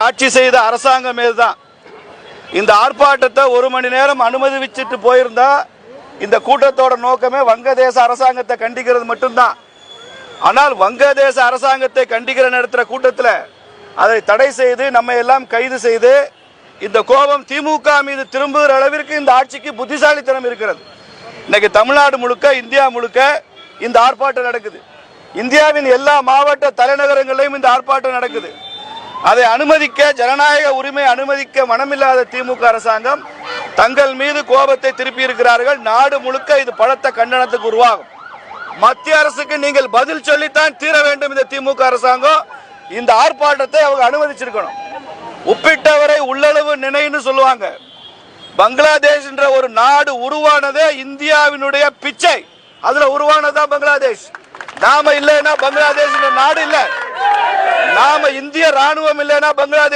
ஆட்சி செய்த அரசாங்கம் இதுதான். இந்த ஆர்ப்பாட்டத்தை 1 மணி நேரம் அனுமதிச்சுட்டு போயிருந்தா இந்த கூட்டத்தோட நோக்கமே வங்கதேச அரசாங்கத்தை கண்டிக்கிறது மட்டும்தான். ஆனால் வங்கதேச அரசாங்கத்தை கண்டிக்கிற நடத்துற கூட்டத்தில் அதை தடை செய்து நம்ம எல்லாம் கைது செய்து இந்த கோபம் திமுக மீது திரும்புகிற அளவிற்கு இந்த ஆட்சிக்கு புத்திசாலித்தனம் இருக்கிறது. இன்னைக்கு தமிழ்நாடு முழுக்க, இந்தியா முழுக்க இந்த ஆர்ப்பாட்டம் நடக்குது. இந்தியாவின் எல்லா மாவட்ட தலைநகரங்களிலும் இந்த ஆர்ப்பாட்டம் நடக்குது. அதை அனுமதிக்க, ஜனநாயக உரிமை அனுமதிக்க மனமில்லாத திமுக அரசாங்கம் தங்கள் மீது கோபத்தை திருப்பி இருக்கிறார்கள். நாடு முழுக்க இது பலத்த கண்டனத்துக்கு உருவாகும். மத்திய அரசுக்கு நீங்கள் பதில் சொல்லித்தான் தீர வேண்டும். இந்த திமுக அரசாங்கம் இந்த ஆர்ப்பாட்டத்தை அவங்க அனுமதிச்சிருக்கணும். உப்பிட்டவரை உள்ளளவு நினைன்னு சொல்லுவாங்க. பங்களாதேஷ் என்ற ஒரு நாடு உருவானதே இந்தியாவினுடைய பிச்சை. அதுல உருவானதா பங்களாதேஷ். நாம இல்லைன்னா பங்களாதேஷ் நாடு இல்லை. நாம இந்திய ராணுவம் இல்லைன்னா பங்களாதேஷ்